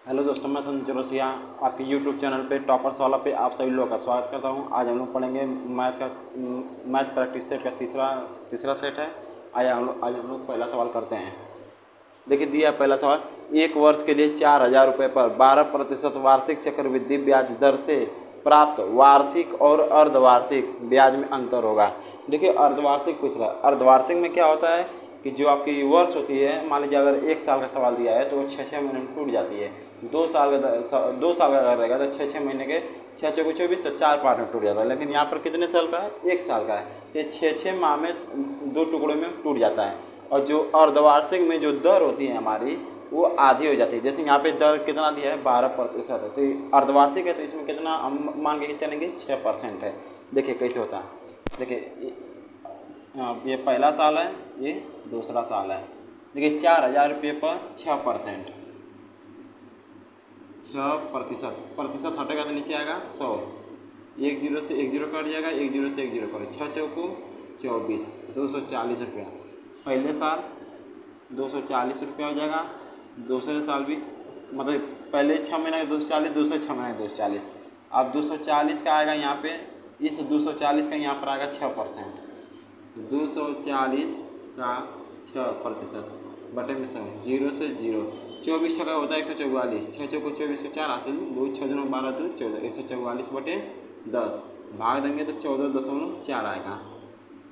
Hello दोस्तों, मैं संजय चौरसिया आपके यूट्यूब चैनल पे टॉपर्स वाला पे आप सभी लोगों का स्वागत करता हूं। आज हम लोग पढ़ेंगे मैथ प्रैक्टिस सेट का तीसरा सेट है। आज हम लोग पहला सवाल करते हैं। देखिए, दिया है पहला सवाल। एक वर्ष के लिए 4,000 रुपये पर 12% वार्षिक चक्रवृद्धि ब्याज दर से प्राप्त वार्षिक और अर्धवार्षिक ब्याज में अंतर होगा। देखिए, अर्धवार्षिक पूछ रहा है। अर्धवार्षिक में क्या होता है कि जो आपकी वर्ष होती है, मान लीजिए अगर 1 साल का सवाल दिया है तो वो 6 महीने में टूट जाती है। 2 साल का अगर रहेगा तो 6 महीने के 6 × 6 = 24, तो 4 पार्ट में टूट जाता है। लेकिन यहाँ पर कितने साल का है? 1 साल का है, तो ये 6 माह में 2 टुकड़ों में टूट जाता है। और जो अर्धवार्षिक में जो दर होती है हमारी, वो आधी हो जाती है। जैसे यहाँ पे दर कितना दिया है? 12% है। तो अर्धवार्षिक है तो इसमें कितना हम मान के चलेंगे? 6% है। देखिए कैसे होता है। देखिए, ये पहला साल है, ये दूसरा साल है। देखिए, 4,000 रुपये पर 6%, 6% प्रतिशत हटेगा तो नीचे आएगा 100। 1 जीरो से 1 जीरो कट जाएगा, 1 जीरो से 1 जीरो कट, 6 चौको 24, 240 रुपया। पहले साल 240 रुपया हो जाएगा। दूसरे साल भी मतलब पहले 6 महीने का 240, दूसरे 6 महीने का 240। अब 240 का आएगा यहाँ पे, इस 240 का यहाँ पर आएगा 6%। 240 का 6% बटे में 100, 0 से 0। 24 का होता है 144, 6 चौको 24 को 4 हासिल, 2 6 दूनी 12 2 14, 144 बटे 10 भाग देंगे तो 14.4 आएगा,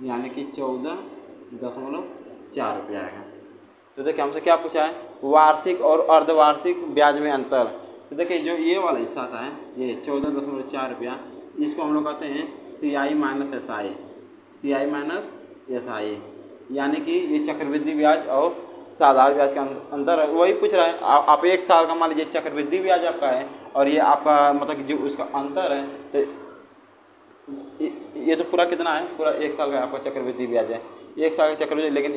यानी कि 14.4 रुपया आएगा। तो देखिए हमसे क्या पूछा है? वार्षिक और अर्धवार्षिक ब्याज में अंतर। तो देखिए जो ये वाला हिस्सा आता है, ये 14.4 रुपया, इसको हम लोग कहते हैं CI minus SI, CI minus SI, यानी कि ये चक्रवृद्धि ब्याज और साधारण ब्याज का अंतर है। वही पूछ रहा है। आप 1 साल का मान लीजिए चक्रवृद्धि ब्याज आपका है और ये आपका मतलब कि जो उसका अंतर है, तो ये तो पूरा कितना है? पूरा 1 साल का आपका चक्रवृद्धि ब्याज है, 1 साल का चक्रवृद्धि। लेकिन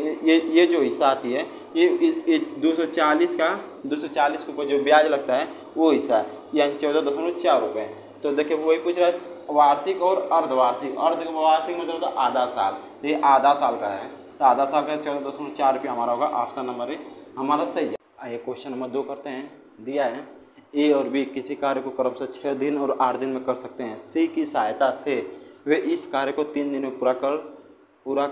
ये जो हिस्सा आती है, ये 240 को जो ब्याज लगता है वो हिस्सा है, यानी 14.4 रुपये। तो देखिए वही पूछ रहा है वार्षिक और अर्धवार्षिक। अर्धवार्षिक मतलब होता है आधा साल, तो ये आधा साल का है, तो आधा साल का 14.4 रुपये हमारा होगा। ऑप्शन नंबर ए हमारा सही है। आइए क्वेश्चन नंबर 2 करते हैं। दिया है ए और बी किसी कार्य को क्रमशः 6 दिन और 8 दिन में कर सकते हैं। सी की सहायता से वे इस कार्य को 3 दिन में पूरा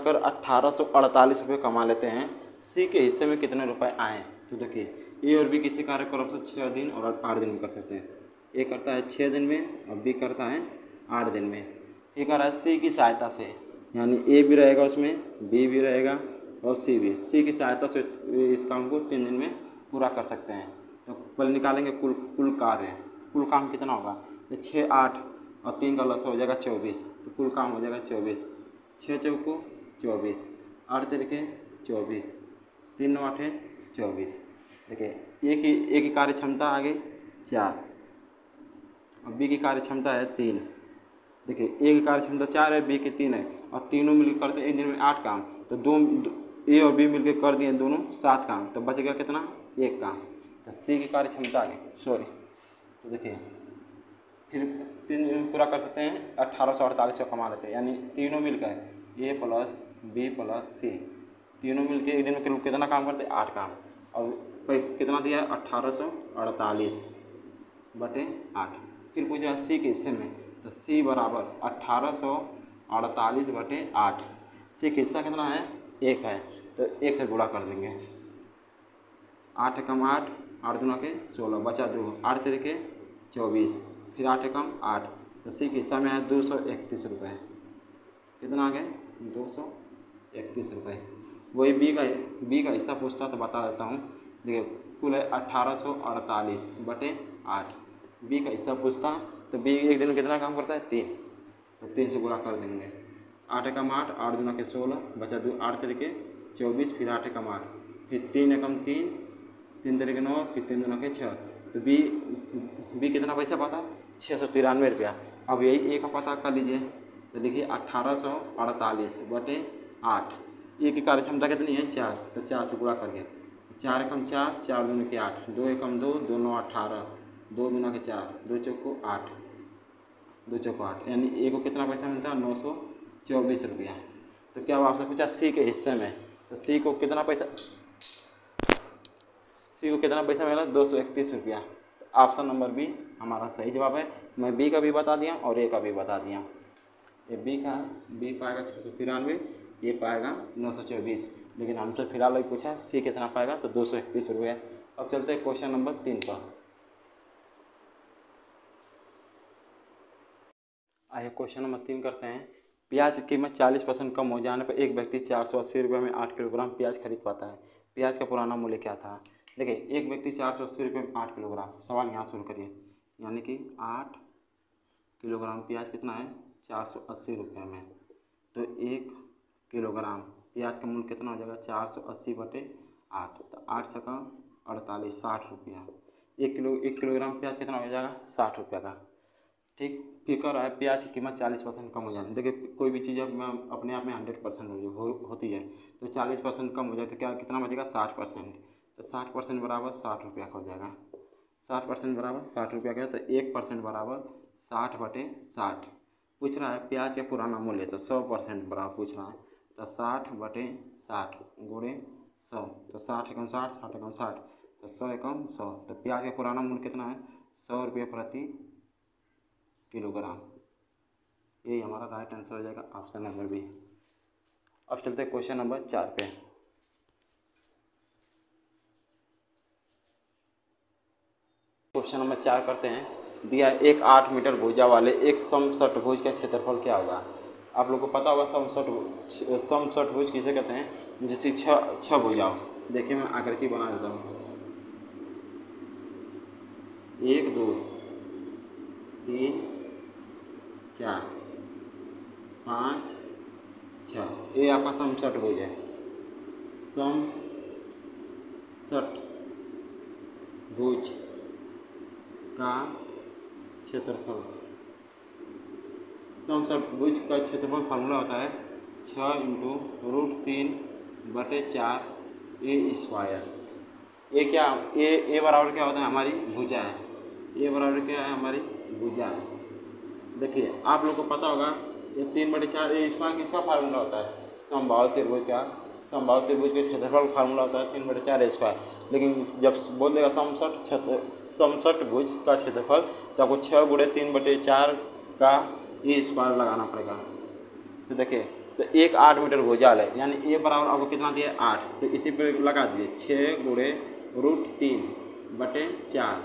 कर 1848 रुपये कमा लेते हैं। सी के हिस्से में कितने रुपए आए? तो देखिए ए और बी किसी कार्य को क्रमशः 6 दिन और 8 दिन में कर सकते हैं। ए करता है 6 दिन में और बी करता है 8 दिन में। ये कर रहा है सी की सहायता से, यानी ए भी रहेगा उसमें, बी भी रहेगा और सी भी। सी की सहायता से इस काम को 3 दिन में पूरा कर सकते हैं। तो पहले निकालेंगे कुल कार्य। कुल काम कितना होगा? तो 6 8 और 3 का लस हो जाएगा 24, तो कुल काम हो जाएगा 24। 6 चौको 24, 8 तिरके 24, 3 9 8 24। देखिए एक ही कार्य क्षमता आ गई 4 और बी की कार्य क्षमता है 3। देखिए ए की कार्य क्षमता 4 है, बी की 3 है, और तीनों मिलकर करते हैं एक दिन में 8 काम। तो ए और बी मिलकर कर दिए दोनों 7 काम, तो बच गया कितना? 1 काम। तो सी की कार्य क्षमता आ गई, सॉरी। तो देखिए फिर 3 दिन में पूरा कर सकते हैं, 1848 का कमा लेते हैं, यानी तीनों मिलकर ए प्लस बी प्लस सी, तीनों मिलकर एक दिन में कितना काम करते हैं? 8 काम। और कितना दिया है? 1848 बटे 8। फिर पूछा सी के हिस्से में, तो सी बराबर 1848 बटे 8। सी का हिस्सा कितना है? 1 है, तो 1 से गुणा कर देंगे। 8 कम 8, 8 दूना के 16, बचा 2, 8 तिरके 24, फिर 8 कम 8, तो सी के हिस्सा में है 231 रुपये। कितना आ गए? 231 रुपये। वही बी का हिस्सा पूछता तो बता देता हूँ। देखिए कुल है 1848 बटे 8। बी का हिस्सा पूछता तो बी एक दिन में कितना काम करता है? 3, तो 3 से गुणा कर देंगे। 8 कम 8, 8 दूना के 16, बचा 2, 8 तिरके 24, फिर 8 कम 8, फिर 3 एकम 3, 3 तिरके 9, फिर 3 दूना के 6। तो बी कितना पैसा पाता? 693 रुपया। अब यही ए का पता कर लीजिए। तो देखिए 1848 बटे 8। ए की कार्य क्षमता कितनी है? 4, तो 4 से गुणा करिए। 4 एकम 4, 4 दूनी के 8, 2 एकम 2, 2 9 18, 2 दूना के 4, 2 चौको 8, 2 चौको 8, यानी ए को कितना पैसा मिलता है? 924 रुपया। तो क्या आपसे पूछा सी के हिस्से में, तो सी को कितना पैसा मिला? 231 रुपया। ऑप्शन नंबर बी हमारा सही जवाब है। मैं बी का भी बता दिया और ए का भी बता दिया। ये बी पाएगा 693, ये पाएगा 924, लेकिन हमसे फिलहाल अभी पूछा सी कितना पाएगा तो 231 रुपये। अब चलते हैं क्वेश्चन नंबर 3 पर। आइए क्वेश्चन नंबर 3 करते हैं। प्याज की कीमत 40% कम हो जाने पर एक व्यक्ति 480 रुपये में 8 किलोग्राम प्याज खरीद पाता है। प्याज का पुराना मूल्य क्या था? देखिए, एक व्यक्ति 480 रुपये में 8 किलोग्राम, सवाल यहाँ शुरू करिए, यानी कि 8 किलोग्राम प्याज कितना है? 480 रुपये में। तो 1 किलोग्राम प्याज का मूल्य कितना हो जाएगा? 480/8, तो 8 छक्का 48, 60 रुपया। 1 किलोग्राम प्याज कितना हो जाएगा? 60 रुपये का। ठीक, फिर कह रहा है प्याज की कीमत 40% कम हो जाए। देखिए, कोई भी चीज़ अपने आप में 100% होती है, तो 40% कम हो जाए तो क्या कितना बचेगा? 60%। तो 60% बराबर 60 रुपया का हो जाएगा। 60% बराबर 60 रुपया का, तो 1% बराबर 60/60। पूछ रहा है प्याज का पुराना मूल्य, तो 100% बराबर पूछ रहा है, तो 60/60 गुणे 100, तो 60 एकम 60, 60 एकम 60, तो 100 एकम 100। तो प्याज का पुराना मूल्य कितना है? 100 रुपये प्रति किलोग्राम। यही हमारा राइट आंसर हो जाएगा, ऑप्शन नंबर बी। अब चलते हैं क्वेश्चन नंबर 4 पे। क्वेश्चन नंबर 4 करते हैं। दिया है एक 8 मीटर भुजा वाले एक समषटभुज का क्षेत्रफल क्या होगा? आप लोग को पता होगा समषटभुज किसे कहते हैं? जिसकी छह भुजा हो। देखिए, मैं आकृति बना देता हूँ। 1 2 3 4 5 6, ये आपका समषटभुज है। समषटभुज का क्षेत्रफल, समषटभुज का क्षेत्रफल फार्मूला होता है 6 × √3/4 a²। ये क्या, ए बराबर क्या होता है? हमारी भुजा है। ए बराबर क्या है? हमारी भुजा है। देखिए, आप लोग को पता होगा ये 3/4 a² किसका फार्मूला होता है? समबाहु त्रिभुज का। समबाहु त्रिभुज के क्षेत्रफल का फार्मूला होता है 3/4 a²। लेकिन जब बोल देगा समषटभुज का क्षेत्रफल, तो आपको 6 × 3/4 का a² लगाना पड़ेगा। तो देखिए, तो एक 8 मीटर भुजाल है, यानी ए बराबर आपको कितना दिया है? 8। तो इसी पर लगा दीजिए 6 × √3/4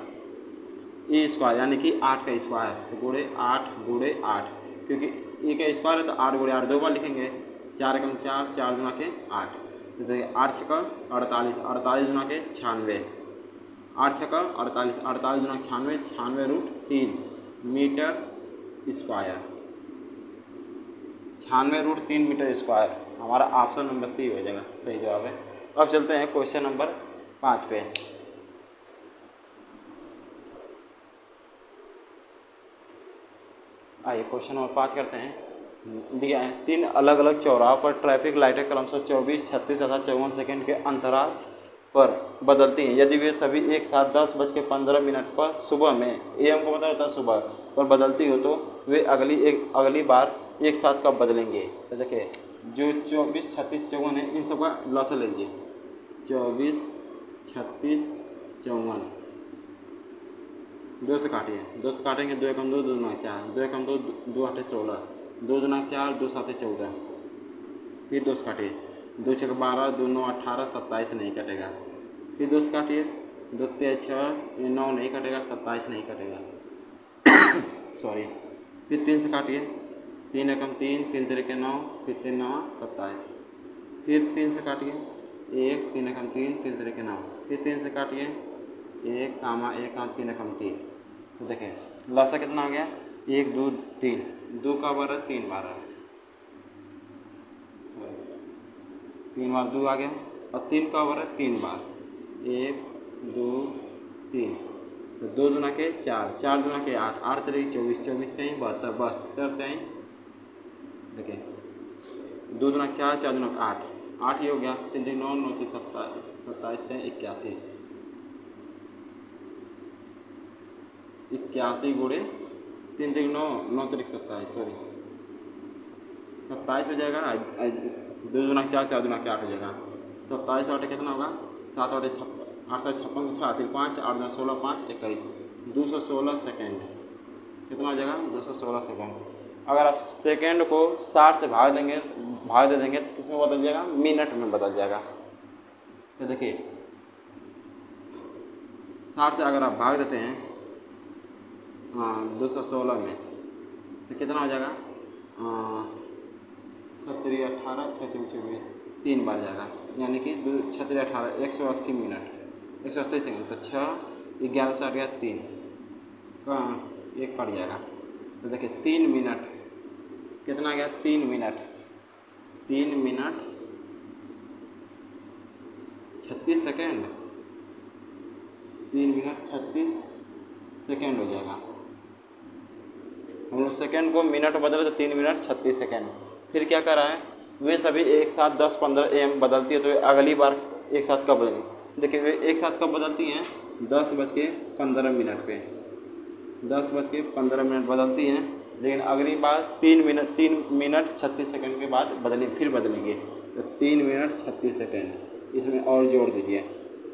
a², यानी कि 8 का स्क्वायर, तो गुणे 8 × 8, क्योंकि ए का स्क्वायर है तो 8 × 8 दो बार लिखेंगे। 4 एकम 4, 4 दूना के 8, तो देखिए 8 छक्का 48, 48 दूना के 96, 8 छक्का 48, 48 दूना 96, 96√3 मीटर स्क्वायर, 96√3 मीटर स्क्वायर। हमारा ऑप्शन नंबर सी हो जाएगा, सही जवाब है। अब चलते हैं क्वेश्चन नंबर 5 पे। आइए क्वेश्चन नंबर 5 करते हैं। दिया है 3 अलग अलग चौराहों पर ट्रैफिक लाइटें क्रमशः 24, 36 तथा 54 सेकेंड के अंतराल पर बदलती हैं। यदि वे सभी एक साथ 10:15 पर सुबह में, ये हमको पता रहता है सुबह पर बदलती हो, तो वे अगली बार एक साथ कब बदलेंगे? तो देखिए, जो 24, 36, 54 है, इन सब का लॉस ले लीजिए। 24, 36, 54, 2 से काटिए, 2 से काटेंगे, 2 एकम 2, 2 दूना 4, 2 एकम 2, 2 8 16, 2 दूना 4, 2 7 14, फिर 2 से काटिए, 2 6 12, 2 9 18, 27 नहीं कटेगा। फिर 2 से काटिए, 2 3 6, 9 नहीं कटेगा, 27 नहीं कटेगा। सॉरी। फिर 3 से काटिए, 3 एकम 3, 3 3 9, फिर 3 9 27, फिर 3 से काटिए, 1 3 एकम 3, 3 3 9, फिर 3 से काटिए, 1 कामा 1 3 एकम 3। तो देखें लसा कितना आ गया? 1 2 3, 2 का बार 3 बार है, 3 बार 2 आ गया, और 3 का बार 3 बार, 1 2 3, तो 2 दूना के 4, 4 दूना के 8, 8 3 24, 24 3 72, 72 3, देखिए 2 दूना 4, 4 दूना 8, 8 ही हो गया, 3 3 9, 9 3 27, 27 3 81, 81 गुणे 3 3 9, 9 3 27, सॉरी 27 हो जाएगा। 2 दूना 4, 4 दूना 8 हो जाएगा, 27 8 कितना होगा? 7 8 8 7 56 86, 5 8 9 16, 5 21, 216 सेकेंड। कितना हो जाएगा? 216 सेकेंड। अगर आप सेकेंड को 60 से भाग दे देंगे तो किसमें बदल जाएगा? मिनट में बदल जाएगा। तो देखिए 60 से अगर आप भाग देते हैं 216 में तो कितना हो जाएगा? 36 18 6 24 3 बार जाएगा, यानी कि 36 18 180 मिनट 180 सेकेंड। तो 6 11 से 8 गया 3 कहाँ एक कट जाएगा। तो देखिए 3 मिनट कितना गया? 3 मिनट 36 सेकेंड 3 मिनट 36 सेकेंड हो जाएगा। हम लोग सेकेंड को मिनट में बदले तो 3 मिनट 36 सेकेंड। फिर क्या कर रहा है? वे सभी एक साथ 10-15 AM बदलती है, तो अगली बार एक साथ कब बदलेंगे? देखिए वे एक साथ कब बदलती हैं? 10:15 पे 10:15 बदलती हैं, लेकिन अगली बार 3 मिनट 36 सेकेंड के बाद फिर बदलेंगे। तो 3 मिनट 36 सेकेंड इसमें और जोड़ दीजिए।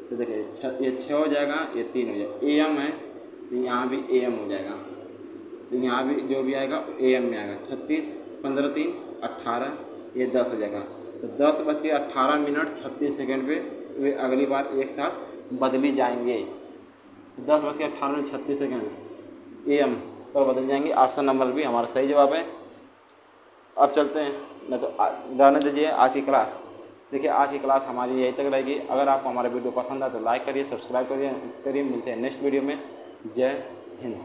तो देखिए ये 6 हो जाएगा, ये 3 हो जाएगा। AM है तो यहाँ भी AM हो जाएगा, तो यहाँ भी जो भी आएगा AM में आएगा। 36 15 3 18 ये 10 हो जाएगा। तो 10:18 36 सेकेंड पे वे अगली बार एक साथ बदली जाएंगे। 10:18 36 सेकेंड AM पर बदल जाएंगे। ऑप्शन नंबर भी हमारा सही जवाब है। अब चलते हैं, नहीं तो रहने दीजिए आज की क्लास। देखिए आज की क्लास हमारी यहीं तक रहेगी। अगर आपको हमारा वीडियो पसंद आए तो लाइक करिए, सब्सक्राइब करिए। मिलते हैं नेक्स्ट वीडियो में। जय हिंद।